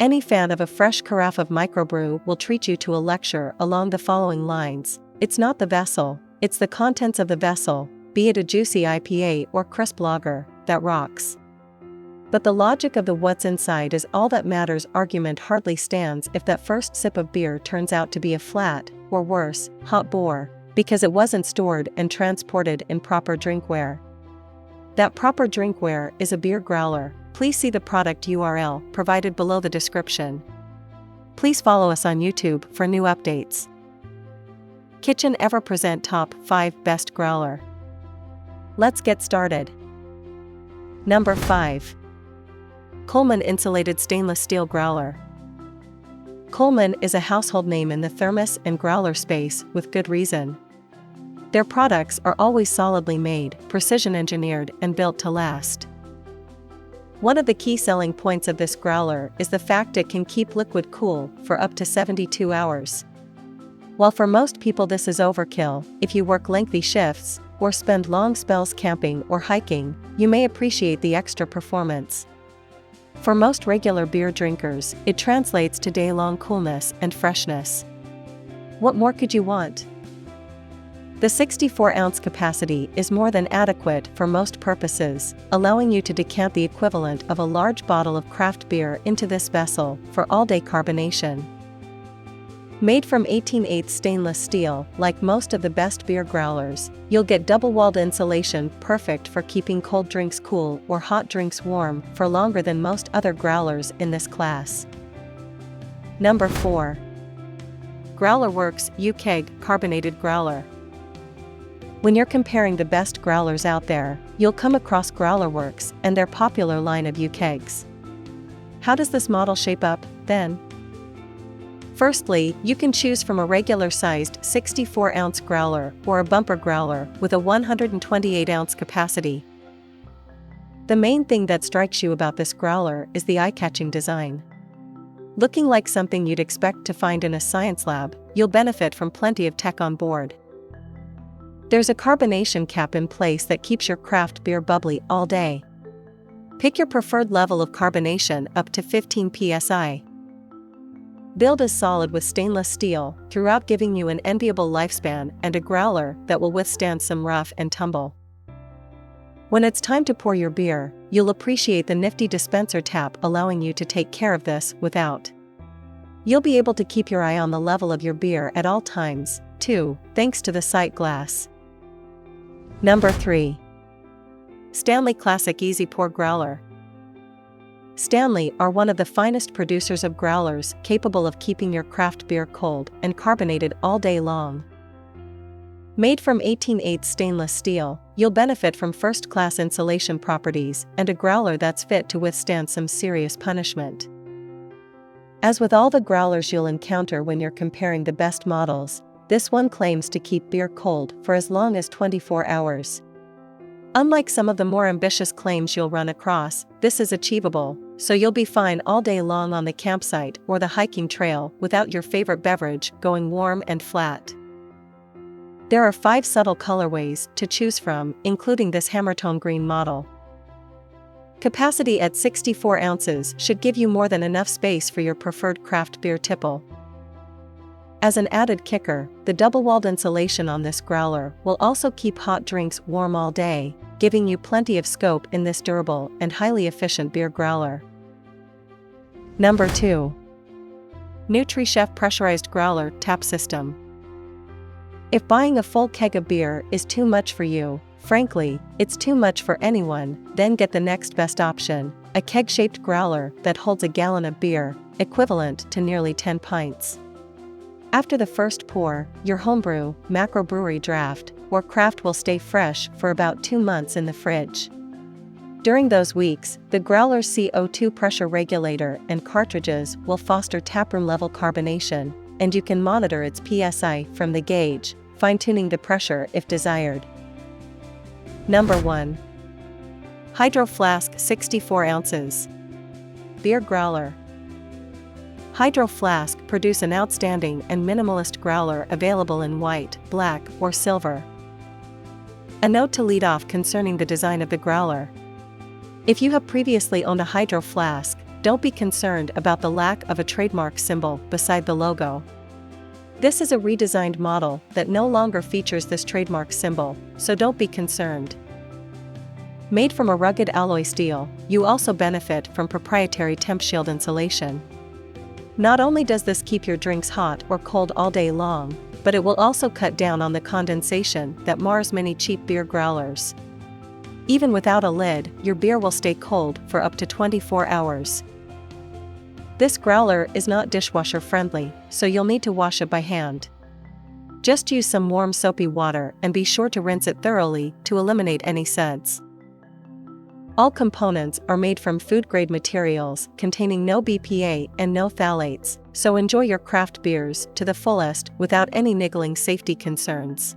Any fan of a fresh carafe of microbrew will treat you to a lecture along the following lines. It's not the vessel, it's the contents of the vessel, be it a juicy IPA or crisp lager, that rocks. But the logic of the what's inside is all that matters argument hardly stands if that first sip of beer turns out to be a flat, or worse, hot bore, because it wasn't stored and transported in proper drinkware. That proper drinkware is a beer growler. Please see the product URL provided below the description. Please follow us on YouTube for new updates. Kitchen Ever present Top 5 Best Growler. Let's get started. Number 5. Coleman Insulated Stainless Steel Growler. Coleman is a household name in the thermos and growler space with good reason. Their products are always solidly made, precision engineered, and built to last. One of the key selling points of this growler is the fact it can keep liquid cool for up to 72 hours. While for most people this is overkill, if you work lengthy shifts, or spend long spells camping or hiking, you may appreciate the extra performance. For most regular beer drinkers, it translates to day-long coolness and freshness. What more could you want? The 64-ounce capacity is more than adequate for most purposes, allowing you to decant the equivalent of a large bottle of craft beer into this vessel for all-day carbonation. Made from 18/8 stainless steel, like most of the best beer growlers, you'll get double-walled insulation perfect for keeping cold drinks cool or hot drinks warm for longer than most other growlers in this class. Number 4. GrowlerWorks UKEG Carbonated Growler. When you're comparing the best growlers out there, you'll come across GrowlerWorks and their popular line of UKEGs. How does this model shape up, then? Firstly, you can choose from a regular-sized 64-ounce growler or a bumper growler with a 128-ounce capacity. The main thing that strikes you about this growler is the eye-catching design. Looking like something you'd expect to find in a science lab, you'll benefit from plenty of tech on board. There's a carbonation cap in place that keeps your craft beer bubbly all day. Pick your preferred level of carbonation up to 15 psi. Build is solid with stainless steel, throughout giving you an enviable lifespan and a growler that will withstand some rough and tumble. When it's time to pour your beer, you'll appreciate the nifty dispenser tap allowing you to take care of this without. You'll be able to keep your eye on the level of your beer at all times, too, thanks to the sight glass. Number 3. Stanley Classic Easy Pour Growler. Stanley are one of the finest producers of growlers capable of keeping your craft beer cold and carbonated all day long. Made from 18/8 stainless steel, you'll benefit from first-class insulation properties and a growler that's fit to withstand some serious punishment. As with all the growlers you'll encounter when you're comparing the best models, this one claims to keep beer cold for as long as 24 hours. Unlike some of the more ambitious claims you'll run across, this is achievable, so you'll be fine all day long on the campsite or the hiking trail without your favorite beverage going warm and flat. There are 5 subtle colorways to choose from, including this hammertone green model. Capacity at 64 ounces should give you more than enough space for your preferred craft beer tipple. As an added kicker, the double-walled insulation on this growler will also keep hot drinks warm all day, giving you plenty of scope in this durable and highly efficient beer growler. Number 2. NutriChef Pressurized Growler Tap System. If buying a full keg of beer is too much for you, frankly, it's too much for anyone, then get the next best option, a keg-shaped growler that holds a gallon of beer, equivalent to nearly 10 pints. After the first pour, your homebrew, macrobrewery draft, or craft will stay fresh for about 2 months in the fridge. During those weeks, the growler's CO2 pressure regulator and cartridges will foster taproom-level carbonation, and you can monitor its PSI from the gauge, fine-tuning the pressure if desired. Number 1. Hydro Flask 64 ounces. Beer Growler. Hydro Flask produce an outstanding and minimalist growler available in white, black, or silver. A note to lead off concerning the design of the growler. If you have previously owned a Hydro Flask, Don't be concerned about the lack of a trademark symbol beside the logo. This is a redesigned model that no longer features this trademark symbol, so don't be concerned. Made from a rugged alloy steel, you also benefit from proprietary TempShield insulation. Not only does this keep your drinks hot or cold all day long, but it will also cut down on the condensation that mars many cheap beer growlers. Even without a lid, your beer will stay cold for up to 24 hours. This growler is not dishwasher friendly, so you'll need to wash it by hand. Just use some warm soapy water and be sure to rinse it thoroughly to eliminate any suds. All components are made from food-grade materials containing no BPA and no phthalates, so enjoy your craft beers to the fullest without any niggling safety concerns.